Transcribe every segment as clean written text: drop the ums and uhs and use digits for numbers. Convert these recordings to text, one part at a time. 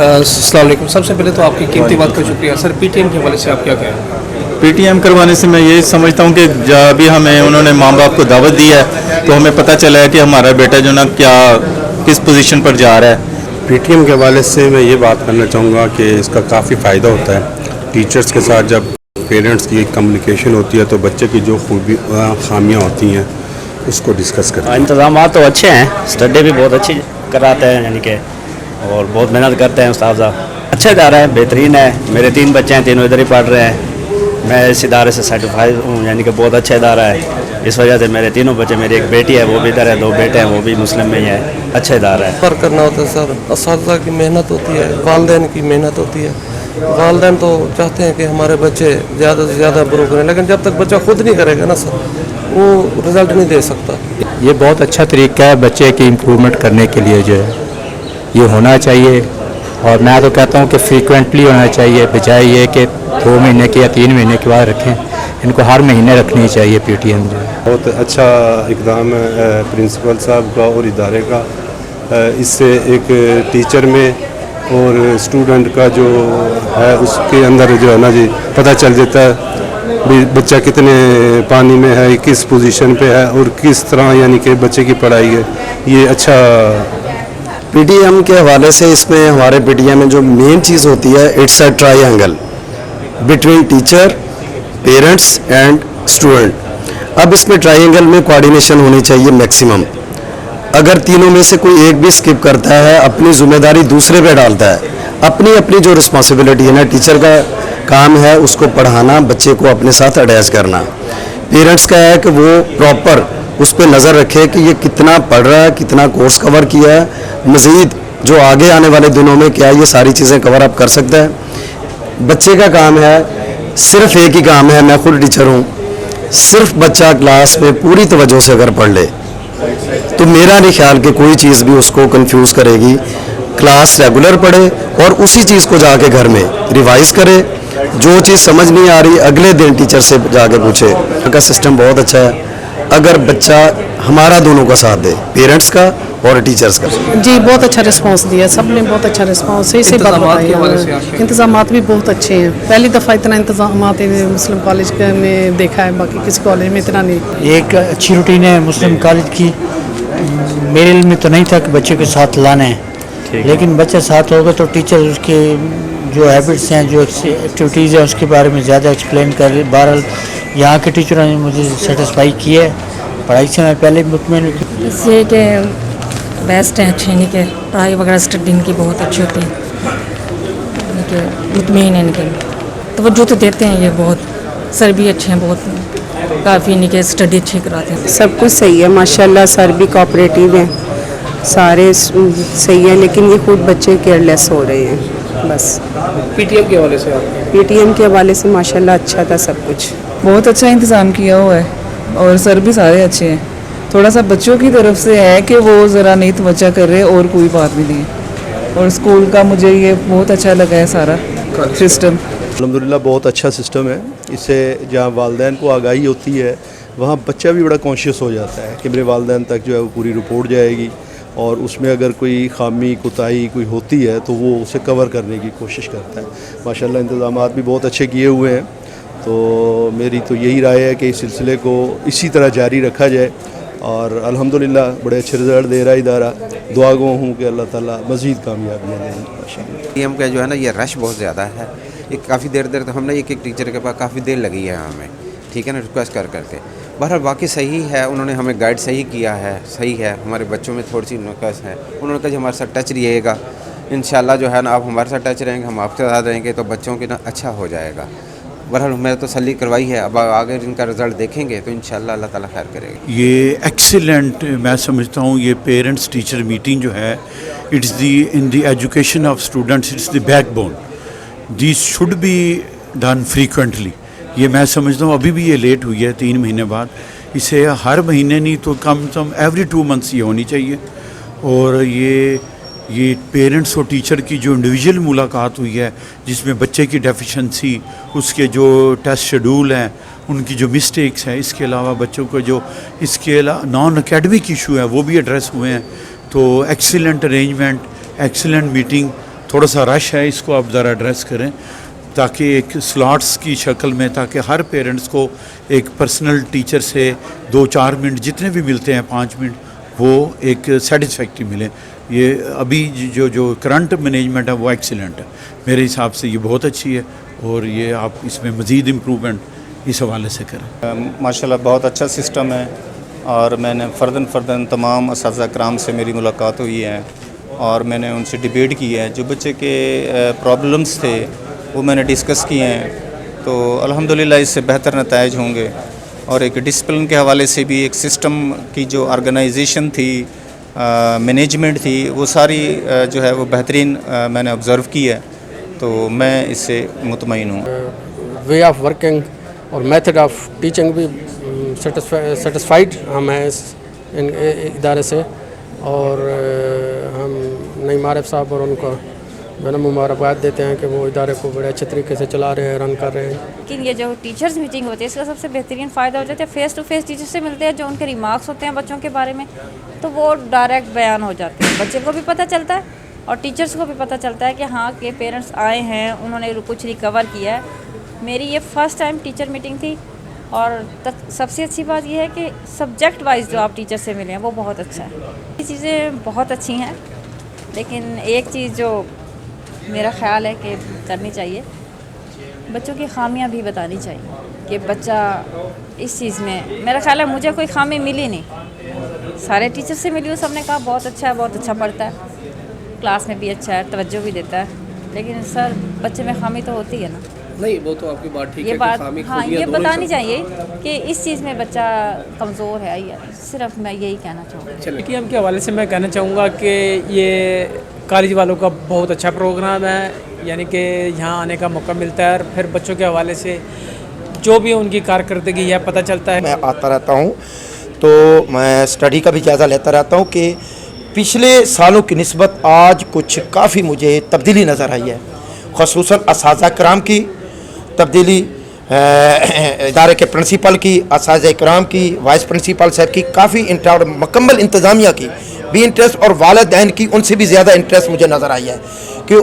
السلام علیکم. سب سے پہلے تو آپ کی قیمتی بات کا شکریہ. سر پی ٹی ایم کے حوالے سے آپ کیا کہیں؟ پی ٹی ایم کروانے سے میں یہ سمجھتا ہوں کہ جب بھی ہمیں انہوں نے ماں باپ کو دعوت دی ہے تو ہمیں پتہ چلا ہے کہ ہمارا بیٹا جو نا کس پوزیشن پر جا رہا ہے. پی ٹی ایم کے حوالے سے میں یہ بات کرنا چاہوں گا کہ اس کا کافی فائدہ ہوتا ہے ٹیچرز کے ساتھ. جب پیرنٹس کی کمیونیکیشن ہوتی ہے تو بچے کی جو خامیاں ہوتی ہیں اس کو ڈسکس کرتے ہیں. انتظامات تو اچھے ہیں, اسٹڈی بھی بہت اچھی کراتے ہیں یعنی کہ, اور بہت محنت کرتے ہیں اساتذہ. اچھا ادارہ ہے, بہترین ہے. میرے 3 بچے ہیں, تینوں ادھر ہی پڑھ رہے ہیں. میں اس ادارے سے سرٹیفائڈ ہوں, یعنی کہ بہت اچھا ادارہ ہے. اس وجہ سے میرے تینوں بچے, میری ایک بیٹی ہے وہ بھی ادھر ہے, 2 بیٹے ہیں وہ بھی مسلم میں ہی ہیں. اچھا ادارہ ہے. پر کرنا ہوتا ہے سر, اساتذہ کی محنت ہوتی ہے, والدین کی محنت ہوتی ہے. والدین تو چاہتے ہیں کہ ہمارے بچے زیادہ سے زیادہ امپروو کریں, لیکن جب تک بچہ خود نہیں کرے گا نا سر, وہ رزلٹ نہیں دے سکتا. یہ بہت اچھا طریقہ ہے بچے کی امپرومنٹ کرنے کے لیے, جو ہے یہ ہونا چاہیے. اور میں تو کہتا ہوں کہ فریکوینٹلی ہونا چاہیے, بجائے یہ کہ 2 مہینے کے یا 3 مہینے کے بعد رکھیں. ان کو ہر مہینے رکھنی چاہیے پی ٹی ایم. جو ہے بہت اچھا اقدام ہے پرنسپل صاحب کا اور ادارے کا. اس سے ایک ٹیچر میں اور اسٹوڈنٹ کا جو ہے اس کے اندر جو ہے نا جی پتہ چل جاتا ہے بچہ کتنے پانی میں ہے, کس پوزیشن پہ ہے اور کس طرح یعنی کہ بچے کی پڑھائی ہے. یہ اچھا پی ٹی ایم کے حوالے سے اس میں ہمارے پی ٹی ایم میں جو مین چیز ہوتی ہے, it's a triangle between teacher, parents and student. اب اس میں ٹرائی اینگل میں کوآرڈینیشن ہونی چاہیے میکسیمم. اگر تینوں میں سے کوئی ایک بھی اسکپ کرتا ہے, اپنی ذمہ داری دوسرے پہ ڈالتا ہے, اپنی جو رسپانسبلٹی ہے نا, ٹیچر کا کام ہے اس کو پڑھانا, بچے کو اپنے ساتھ اٹیچ کرنا. پیرنٹس کا ہے کہ وہ پراپر اس پہ نظر رکھے کہ یہ کتنا پڑھ رہا ہے, کتنا کورس کور کیا ہے, مزید جو آگے آنے والے دنوں میں کیا یہ ساری چیزیں کور اپ کر سکتا ہے. بچے کا کام ہے, صرف ایک ہی کام ہے, میں خود ٹیچر ہوں, صرف بچہ کلاس میں پوری توجہ سے اگر پڑھ لے تو میرا نہیں خیال کہ کوئی چیز بھی اس کو کنفیوز کرے گی. کلاس ریگولر پڑھے اور اسی چیز کو جا کے گھر میں ریوائز کرے. جو چیز سمجھ نہیں آ رہی اگلے دن ٹیچر سے جا کے پوچھے. ان کا سسٹم بہت اچھا ہے اگر بچہ ہمارا دونوں کا ساتھ دے, پیرنٹس کا اور ٹیچرز کا. جی بہت اچھا رسپانس دیا, سب نے بہت اچھا رسپانس, صحیح سے بات بتائی. انتظامات بھی بہت اچھے ہیں. پہلی دفعہ اتنا انتظامات مسلم کالج میں دیکھا ہے, باقی کسی کالج میں اتنا نہیں. ایک اچھی روٹین ہے مسلم کالج کی. میرے علم میں تو نہیں تھا کہ بچے کے ساتھ لانا ہے, لیکن بچہ ساتھ ہوگا تو ٹیچر اس کے جو ہیبٹس ہیں, جو ایکٹیویٹیز ہیں, اس کے بارے میں زیادہ ایکسپلین کر. بہرحال یہاں کے ٹیچروں نے مجھے سیٹسفائی کیا ہے, پڑھائی سے میں پہلے مطمئن ہوں. اس سے کہ بیسٹ ہیں, اچھے, یعنی کہ پڑھائی وغیرہ اسٹڈی ان کی بہت اچھی ہوتی ہے, یعنی کہ مطمئن ہیں, یعنی کہ توجہ تو دیتے ہیں. یہ بہت سر بھی اچھے ہیں, بہت کافی, یعنی کہ اسٹڈی اچھی کراتے ہیں. سب کچھ صحیح ہے ماشاءاللہ, سر بھی کوآپریٹیو ہیں, سارے صحیح ہیں, لیکن یہ خود بچے کیئر لیس ہو رہے ہیں بس. پی ٹی ایم کے حوالے سے آپ پی ٹی ایم کے حوالے سے ماشاءاللہ اچھا تھا سب کچھ. بہت اچھا انتظام کیا ہوا ہے اور سر بھی سارے اچھے ہیں. تھوڑا سا بچوں کی طرف سے ہے کہ وہ ذرا نہیں توجہ کر رہے, اور کوئی بات بھی نہیں. اور اسکول کا مجھے یہ بہت اچھا لگا ہے سارا سسٹم. الحمدللہ بہت اچھا سسٹم ہے. اس سے جہاں والدین کو آگاہی ہوتی ہے وہاں بچہ بھی بڑا کانشیس ہو جاتا ہے کہ میرے والدین تک جو ہے وہ پوری رپورٹ جائے گی, اور اس میں اگر کوئی خامی کوتاہی کوئی ہوتی ہے تو وہ اسے کور کرنے کی کوشش کرتا ہے. ماشاءاللہ انتظامات بھی بہت اچھے کیے ہوئے ہیں. تو میری تو یہی رائے ہے کہ اس سلسلے کو اسی طرح جاری رکھا جائے, اور الحمدللہ بڑے اچھے رزلٹ دے رہا ہے ادارہ. دعا گو ہوں کہ اللہ تعالیٰ مزید کامیابیاں دیں ماشاءاللہ. پی ایم کا جو ہے نا یہ رش بہت زیادہ ہے. ایک کافی دیر تو ہم نے ایک ٹیچر کے پاس کافی دیر لگی ہے ہمیں, ٹھیک ہے نا, ریکویسٹ کر کے. بہرحال باقی صحیح ہے, انہوں نے ہمیں گائیڈ صحیح کیا ہے, صحیح ہے. ہمارے بچوں میں تھوڑی سی نقص ہے, انہوں نے کہا جی ہمارے ساتھ ٹچ رہیے گا, انشاءاللہ جو ہے نا آپ ہمارے ساتھ ٹچ رہیں گے, ہم آپ کے ساتھ رہیں گے تو بچوں کی نا اچھا ہو جائے گا. بہرحال میں تو تسلی کروائی ہے, اب آگے ان کا رزلٹ دیکھیں گے تو انشاءاللہ اللہ تعالیٰ خیر کرے گا. یہ ایکسیلنٹ میں سمجھتا ہوں یہ پیرنٹس ٹیچر میٹنگ جو ہے, it's the in the education of students, it's the backbone. This should be done frequently. یہ میں سمجھتا ہوں ابھی بھی یہ لیٹ ہوئی ہے 3 مہینے بعد. اسے ہر مہینے نہیں تو کم سے کم ایوری 2 منتھس یہ ہونی چاہیے. اور یہ پیرنٹس اور ٹیچر کی جو انڈیویجول ملاقات ہوئی ہے جس میں بچے کی ڈیفیشنسی, اس کے جو ٹیسٹ شیڈول ہیں, ان کی جو مسٹیکس ہیں, اس کے علاوہ بچوں کو جو اس کے نان اکیڈمک ایشو ہے وہ بھی ایڈریس ہوئے ہیں. تو ایکسیلنٹ ارینجمنٹ, ایکسیلنٹ میٹنگ. تھوڑا سا رش ہے, اس کو آپ ذرا ایڈریس کریں تاکہ ایک سلاٹس کی شکل میں, تاکہ ہر پیرنٹس کو ایک پرسنل ٹیچر سے 2-4 منٹ جتنے بھی ملتے ہیں, 5 منٹ, وہ ایک سیٹسفیکٹری ملے. یہ ابھی جو کرنٹ مینجمنٹ ہے وہ ایکسیلنٹ ہے، میرے حساب سے یہ بہت اچھی ہے، اور یہ آپ اس میں مزید امپرومنٹ اس حوالے سے کریں۔ ماشاءاللہ بہت اچھا سسٹم ہے، اور میں نے فرداً تمام اساتذہ کرام سے میری ملاقات ہوئی ہے، اور میں نے ان سے ڈیبیٹ کی ہے، جو بچے کے پرابلمس تھے وہ میں نے ڈسکس کیے ہیں، تو الحمدللہ اس سے بہتر نتائج ہوں گے۔ اور ایک ڈسپلن کے حوالے سے بھی ایک سسٹم کی جو آرگنائزیشن تھی، مینجمنٹ تھی، وہ ساری جو ہے وہ بہترین میں نے آبزرو کی ہے، تو میں اس سے مطمئن ہوں۔ وے آف ورکنگ اور میتھڈ آف ٹیچنگ بھی سیٹسفائیڈ ہم ہیں اس ادارے سے، اور ہم نعیم عارف صاحب اور ان کو جو ہے نا مبارکباد دیتے ہیں کہ وہ ادارے کو بڑے اچھے طریقے سے چلا رہے ہیں، رن کر رہے ہیں۔ لیکن یہ جو ٹیچرز میٹنگ ہوتی ہے اس کا سب سے بہترین فائدہ ہو جاتا ہے فیس ٹو فیس ٹیچر سے ملتے ہیں، جو ان کے ریمارکس ہوتے ہیں بچوں کے بارے میں تو وہ ڈائریکٹ بیان ہو جاتے ہیں، بچے کو بھی پتہ چلتا ہے اور ٹیچرز کو بھی پتہ چلتا ہے کہ ہاں کہ پیرنٹس آئے ہیں، انہوں نے کچھ ریکور کیا ہے۔ میری یہ فرسٹ ٹائم ٹیچر میٹنگ تھی، اور سب سے اچھی بات یہ ہے کہ سبجیکٹ وائز جو آپ ٹیچر سے ملے ہیں وہ بہت اچھا ہے۔ یہ چیزیں بہت اچھی ہیں، لیکن ایک چیز جو میرا خیال ہے کہ کرنی چاہیے، بچوں کی خامیاں بھی بتانی چاہیے کہ بچہ اس چیز میں، میرا خیال ہے مجھے کوئی خامی ملی نہیں، سارے ٹیچر سے ملی ہوں، سب نے کہا بہت اچھا پڑھتا ہے، کلاس میں بھی اچھا ہے، توجہ بھی دیتا ہے، لیکن سر بچے میں خامی تو ہوتی ہے نا۔ نہیں وہ تو آپ کی بات ٹھیک ہے، یہ بات خامی ہاں خوبیاں یہ دونوں ہی بتانی سب- چاہیے کہ اس چیز میں بچہ کمزور ہے، صرف میں یہی کہنا چاہوں گا۔ پی ٹی ایم کے حوالے سے میں کہنا چاہوں گا کہ یہ کالج والوں کا بہت اچھا پروگرام ہے، یعنی کہ یہاں آنے کا موقع ملتا ہے، اور پھر بچوں کے حوالے سے جو بھی ان کی کارکردگی ہے پتہ چلتا ہے۔ میں آتا رہتا ہوں تو میں اسٹڈی کا بھی جائزہ لیتا رہتا ہوں کہ پچھلے سالوں کی نسبت آج کچھ کافی مجھے تبدیلی نظر آئی ہے، خصوصاً اساتذہ کرام کی تبدیلی، ادارے کے پرنسپل کی، اساتذہ کرام کی، وائس پرنسپل صاحب کی، کافی اور مکمل انتظامیہ کی بھی انٹرسٹ، اور والدین کی ان سے بھی زیادہ انٹرسٹ مجھے نظر آئی ہے، کہ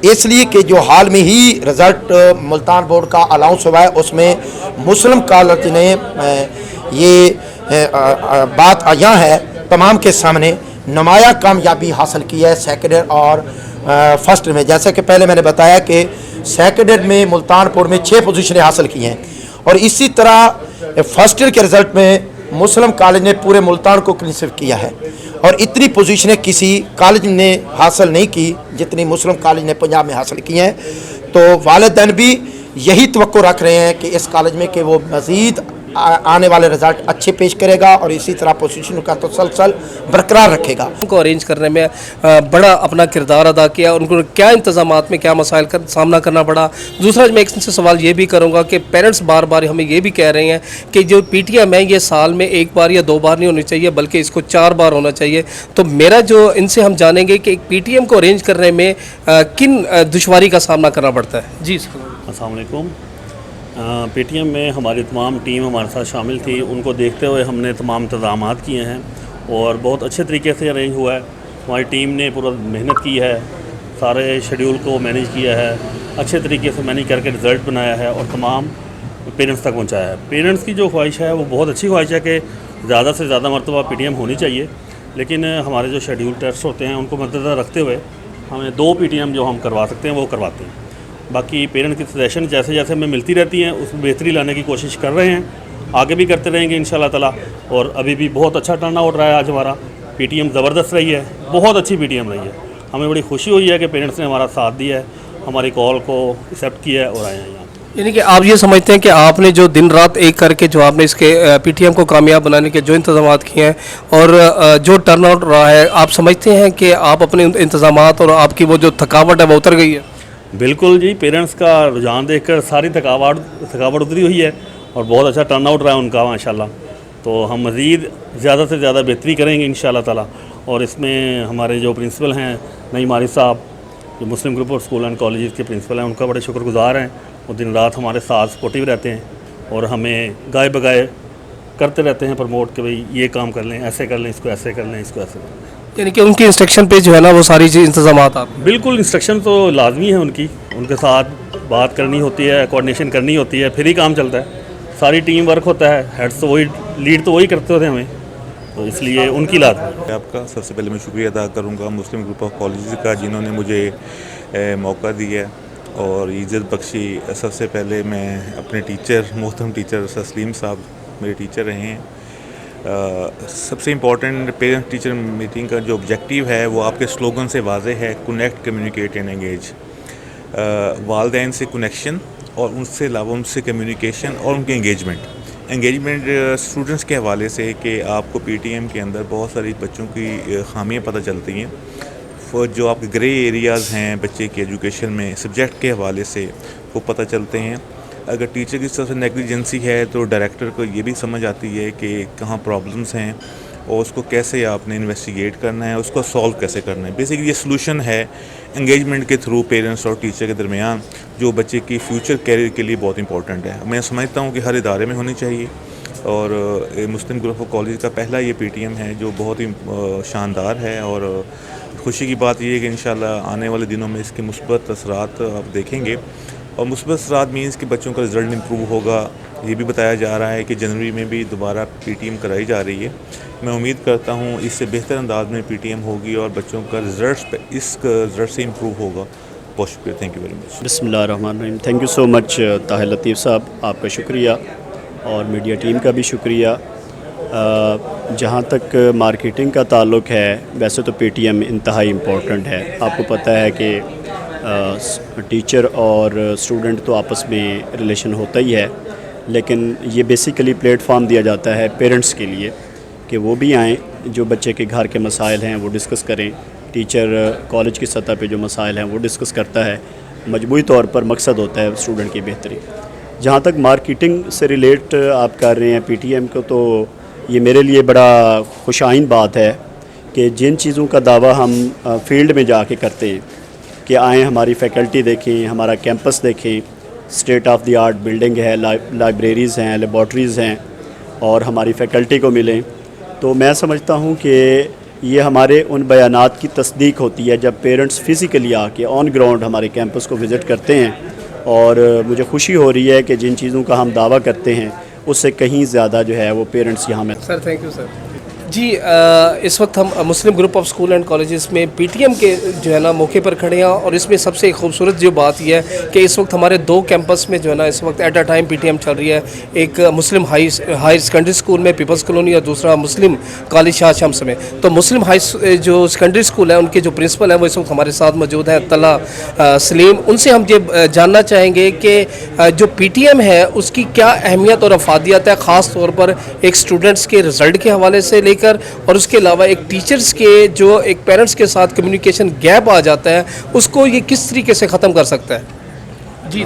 اس لیے کہ جو حال میں ہی رزلٹ ملتان بورڈ کا الاؤنس ہوا ہے، اس میں مسلم کالج نے یہ بات یہاں ہے تمام کے سامنے نمایاں کامیابی حاصل کی ہے سیکنڈ اور فرسٹ میں۔ جیسا کہ پہلے میں نے بتایا کہ سیکنڈ میں ملتان پور میں 6 پوزیشنیں حاصل کی ہیں، اور اسی طرح فرسٹ ایئر کے رزلٹ میں مسلم کالج نے پورے ملتان کو کنسیو کیا ہے، اور اتنی پوزیشنیں کسی کالج نے حاصل نہیں کی جتنی مسلم کالج نے پنجاب میں حاصل کی ہیں۔ تو والدین بھی یہی توقع رکھ رہے ہیں کہ اس کالج میں کہ وہ مزید آنے والے رزلٹ اچھے پیش کرے گا، اور اسی طرح پوزیشن کا تسلسل برقرار رکھے گا۔ ان کو ارینج کرنے میں بڑا اپنا کردار ادا کیا، ان کو کیا انتظامات میں کیا مسائل کا سامنا کرنا پڑا۔ دوسرا میں ایک سے سوال یہ بھی کروں گا کہ پیرنٹس بار بار ہمیں یہ بھی کہہ رہے ہیں کہ جو پی ٹی ایم ہے یہ سال میں 1 بار یا 2 بار نہیں ہونی چاہیے، بلکہ اس کو 4 بار ہونا چاہیے۔ تو میرا جو ان سے ہم جانیں گے کہ ایک پی ٹی ایم کو ارینج کرنے میں کن دشواری کا سامنا کرنا پڑتا ہے۔ جی السلام علیکم۔ پی ٹی ایم میں ہماری تمام ٹیم ہمارے ساتھ شامل تھی، ان کو دیکھتے ہوئے ہم نے تمام انتظامات کیے ہیں، اور بہت اچھے طریقے سے ارینج ہوا ہے۔ ہماری ٹیم نے پورا محنت کی ہے، سارے شیڈیول کو مینیج کیا ہے، اچھے طریقے سے مینیج کر کے رزلٹ بنایا ہے، اور تمام پیرنٹس تک پہنچایا ہے۔ پیرنٹس کی جو خواہش ہے وہ بہت اچھی خواہش ہے کہ زیادہ سے زیادہ مرتبہ پی ٹی ایم ہونی چاہیے، لیکن ہمارے جو شیڈیول ٹیسٹ ہوتے ہیں ان کو مد نظر رکھتے ہوئے ہمیں 2 پی ٹی ایم جو ہم کروا سکتے ہیں وہ کرواتے ہیں۔ باقی پیرنٹ کی سجیشن جیسے جیسے ہمیں ملتی رہتی ہیں اس میں بہتری لانے کی کوشش کر رہے ہیں، آگے بھی کرتے رہیں گے انشاءاللہ تعالیٰ۔ اور ابھی بھی بہت اچھا ٹرن آؤٹ رہا ہے، آج ہمارا پی ٹی ایم زبردست رہی ہے، بہت اچھی پی ٹی ایم رہی ہے۔ ہمیں بڑی خوشی ہوئی ہے کہ پیرنٹس نے ہمارا ساتھ دیا ہے، ہماری کال کو ایکسیپٹ کیا ہے اور آئے ہیں یہاں۔ یعنی کہ آپ یہ سمجھتے ہیں کہ آپ نے جو دن رات ایک کر کے جو آپ نے اس کے پی ٹی ایم کو کامیاب بنانے کے جو انتظامات کیے ہیں اور جو ٹرن آؤٹ رہا ہے، آپ سمجھتے ہیں کہ آپ اپنے انتظامات اور آپ کی وہ جو تھکاوٹ ہے وہ اتر گئی ہے؟ بالکل جی، پیرنٹس کا رجحان دیکھ کر ساری تھکاوٹ اتری ہوئی ہے، اور بہت اچھا ٹرن آؤٹ رہا ہے ان کا ماشاءاللہ۔ تو ہم مزید زیادہ سے زیادہ بہتری کریں گے انشاءاللہ تعالیٰ، اور اس میں ہمارے جو پرنسپل ہیں نعیم عارف صاحب، جو Muslim group of school and colleges کے پرنسپل ہیں، ان کا بڑے شکر گزار ہیں، وہ دن رات ہمارے ساتھ سپورٹیو رہتے ہیں، اور ہمیں گائے بگائے کرتے رہتے ہیں پروموٹ کہ بھئی یہ کام کر لیں، ایسے کر لیں، اس کو ایسے کر لیں، اس کو ایسے کر لیں۔ یعنی کہ ان کی انسٹرکشن پہ جو ہے نا وہ ساری چیز انتظامات آپ؟ بالکل، انسٹرکشن تو لازمی ہے ان کے ساتھ بات کرنی ہوتی ہے، کوآرڈینیشن کرنی ہوتی ہے، پھر ہی کام چلتا ہے۔ ساری ٹیم ورک ہوتا ہے، ہیڈس تو وہی، لیڈ تو وہی کرتے ہوتے ہیں ہمیں، تو اس لیے ان کی لات آپ کا سب سے پہلے میں شکریہ ادا کروں گا مسلم گروپ آف کالجز کا، جنہوں نے مجھے موقع دیا اور عزت بخشی. سب سے پہلے میں اپنے ٹیچر محترم ٹیچر تسلیم صاحب میرے ٹیچر رہے ہیں. سب سے امپورٹنٹ پیرنٹ ٹیچر میٹنگ کا جو آبجیکٹیو ہے وہ آپ کے سلوگن سے واضح ہے: کنیکٹ، کمیونیکیٹ اینڈ انگیج. والدین سے کنیکشن اور ان سے علاوہ ان سے کمیونیکیشن اور ان کے انگیجمنٹ اسٹوڈنٹس کے حوالے سے کہ آپ کو پی ٹی ایم کے اندر بہت ساری بچوں کی خامیاں پتہ چلتی ہیں. جو آپ کے گرے ایریاز ہیں بچے کی ایجوکیشن میں سبجیکٹ کے حوالے سے وہ پتہ چلتے ہیں. اگر ٹیچر کی طرف سے نیگلیجنسی ہے تو ڈائریکٹر کو یہ بھی سمجھ آتی ہے کہ کہاں پرابلمس ہیں اور اس کو کیسے آپ نے انویسٹیگیٹ کرنا ہے، اس کو سولو کیسے کرنا ہے. بیسیکلی یہ سلوشن ہے انگیجمنٹ کے تھرو پیرنٹس اور ٹیچر کے درمیان، جو بچے کی فیوچر کیریئر کے لیے بہت امپورٹنٹ ہے. میں سمجھتا ہوں کہ ہر ادارے میں ہونی چاہیے، اور مسلم گروپ آف کالج کا پہلا یہ پی ٹی ایم ہے جو بہت ہی شاندار ہے. اور خوشی کی بات یہ ہے کہ انشاءاللہ آنے والے دنوں میں اس کے مثبت اثرات آپ دیکھیں گے. اور مثبت اثرات مینس کہ بچوں کا رزلٹ امپروو ہوگا. یہ بھی بتایا جا رہا ہے کہ جنوری میں بھی دوبارہ پی ٹی ایم کرائی جا رہی ہے. میں امید کرتا ہوں اس سے بہتر انداز میں پی ٹی ایم ہوگی اور بچوں کا اس رزلٹ سے امپروو ہوگا. بہت شکریہ. Thank you very much. بسم اللہ الرحمن الرحیم. تھینک یو سو مچ طاہر لطیف صاحب، آپ کا شکریہ اور میڈیا ٹیم کا بھی شکریہ. جہاں تک مارکیٹنگ کا تعلق ہے، ویسے تو پی ٹی ایم انتہائی امپورٹنٹ ہے. آپ کو پتہ ہے کہ ٹیچر اور اسٹوڈنٹ تو آپس میں ریلیشن ہوتا ہی ہے، لیکن یہ بیسیکلی پلیٹ فارم دیا جاتا ہے پیرنٹس کے لیے کہ وہ بھی آئیں، جو بچے کے گھر کے مسائل ہیں وہ ڈسکس کریں. ٹیچر کالج کی سطح پہ جو مسائل ہیں وہ ڈسکس کرتا ہے. مجموعی طور پر مقصد ہوتا ہے اسٹوڈنٹ کی بہتری. جہاں تک مارکیٹنگ سے ریلیٹ آپ کر رہے ہیں پی ٹی ایم کو، تو یہ میرے لیے بڑا خوش آئند بات ہے کہ جن چیزوں کا دعویٰ ہم فیلڈ میں جا کے کرتے ہیں کہ آئیں ہماری فیکلٹی دیکھیں، ہمارا کیمپس دیکھیں، state of the art building ہے، لائبریریز ہیں، لیبارٹریز ہیں، اور ہماری فیکلٹی کو ملیں، تو میں سمجھتا ہوں کہ یہ ہمارے ان بیانات کی تصدیق ہوتی ہے جب پیرنٹس فزیکلی آ کے آن گراؤنڈ ہمارے کیمپس کو وزٹ کرتے ہیں. اور مجھے خوشی ہو رہی ہے کہ جن چیزوں کا ہم دعویٰ کرتے ہیں اس سے کہیں زیادہ جو ہے وہ پیرنٹس یہاں میں. Sir thank you sir. جی اس وقت ہم Muslim group of school and colleges میں پی ٹی ایم کے جو ہے نا موقع پر کھڑے ہیں، اور اس میں سب سے خوبصورت جو بات یہ ہے کہ اس وقت ہمارے 2 کیمپس میں جو ہے نا اس وقت at a time P T M چل رہی ہے. ایک مسلم ہائی سیکنڈری اسکول میں پیپلز کالونی، اور دوسرا مسلم کالج شاہ شمس میں. تو مسلم ہائی جو سیکنڈری اسکول ہے ان کے جو پرنسپل ہیں وہ اس وقت ہمارے ساتھ موجود ہیں، طلحہ سلیم. ان سے ہم یہ جاننا چاہیں گے کہ جو پی ٹی ایم ہے اس کی کیا اہمیت اور افادیت ہے، خاص طور پر ایک اسٹوڈنٹس کے رزلٹ کے حوالے سے لے کر، اور اس کے علاوہ ایک ٹیچرز کے جو ایک پیرنٹس کے ساتھ کمیونیکیشن گیپ آ جاتا ہے اس کو یہ کس طریقے سے ختم کر سکتا ہے. جی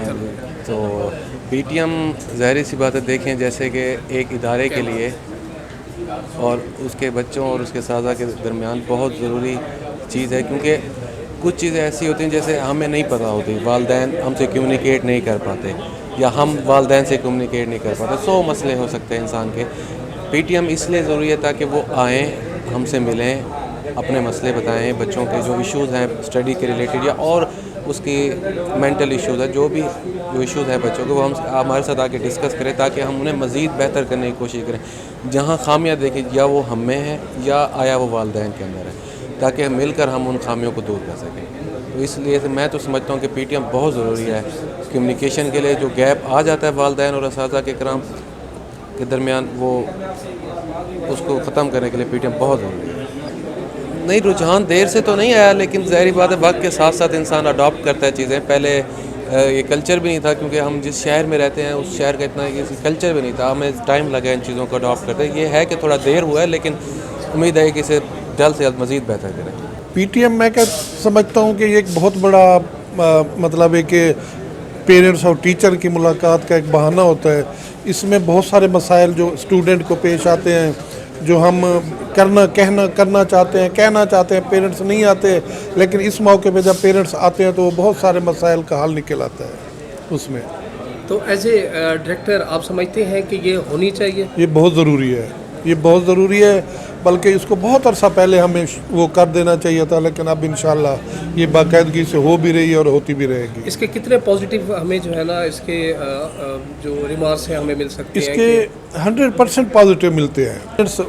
تو پی ٹی ایم ظاہری سی بات ہے، دیکھیں جیسے کہ ایک ادارے کے لیے اور اس کے بچوں اور اس کے اساتذہ کے درمیان بہت ضروری چیز ہے، کیونکہ کچھ چیزیں ایسی ہوتی ہیں جیسے ہمیں نہیں پتہ ہوتی، والدین ہم سے کمیونیکیٹ نہیں کر پاتے یا ہم والدین سے کمیونیکیٹ نہیں کر پاتے. 100 مسئلے ہو سکتے ہیں انسان کے. پی ٹی ایم اس لیے ضروری ہے تاکہ وہ آئیں، ہم سے ملیں، اپنے مسئلے بتائیں، بچوں کے جو ایشوز ہیں اسٹڈی کے ریلیٹڈ یا اور اس کی مینٹل ایشوز ہے، جو ایشوز ہیں بچوں کے، وہ ہمارے ساتھ آ کے ڈسکس کریں تاکہ ہم انہیں مزید بہتر کرنے کی کوشش کریں. جہاں خامیاں دیکھیں یا وہ ہم میں ہے یا آیا وہ والدین کے اندر ہے، تاکہ مل کر ہم ان خامیوں کو دور کر سکیں. تو اس لیے میں تو سمجھتا ہوں کہ پی ٹی ایم بہت ضروری ہے کمیونیکیشن کے لیے. جو گیپ آ جاتا ہے والدین اور اساتذہ کے کرام کے درمیان، وہ اس کو ختم کرنے کے لیے پی ٹی ایم بہت ضروری ہے. نہیں، رجحان دیر سے تو نہیں آیا، لیکن ظاہری بات ہے وقت کے ساتھ ساتھ انسان اڈاپٹ کرتا ہے چیزیں. پہلے یہ کلچر بھی نہیں تھا، کیونکہ ہم جس شہر میں رہتے ہیں اس شہر کا اتنا کلچر بھی نہیں تھا. ہمیں ٹائم لگا ان چیزوں کو اڈاپٹ کرتے. یہ ہے کہ تھوڑا دیر ہوا ہے، لیکن امید ہے کہ اسے جلد سے جلد مزید بہتر کریں. پی ٹی ایم میں کیا سمجھتا ہوں کہ یہ ایک بہت بڑا مطلب ہے کہ پیرنٹس اور ٹیچر کی ملاقات کا ایک بہانہ ہوتا ہے. اس میں بہت سارے مسائل جو اسٹوڈنٹ کو پیش آتے ہیں، جو ہم کرنا چاہتے ہیں، کہنا چاہتے ہیں، پیرنٹس نہیں آتے، لیکن اس موقع پہ جب پیرنٹس آتے ہیں تو وہ بہت سارے مسائل کا حل نکل آتا ہے اس میں. تو ایز اے ڈائریکٹر آپ سمجھتے ہیں کہ یہ ہونی چاہیے؟ یہ بہت ضروری ہے، یہ بہت ضروری ہے، بلکہ اس کو بہت عرصہ پہلے ہمیں وہ کر دینا چاہیے تھا، لیکن اب انشاءاللہ یہ باقاعدگی سے ہو بھی رہی ہے اور ہوتی بھی رہے گی. اس کے کتنے پازیٹیو ہمیں جو ہے نا اس کے جو ریمارکس ہیں ہمیں مل سکتے ہیں؟ اس کے 100% پازیٹیو ملتے ہیں.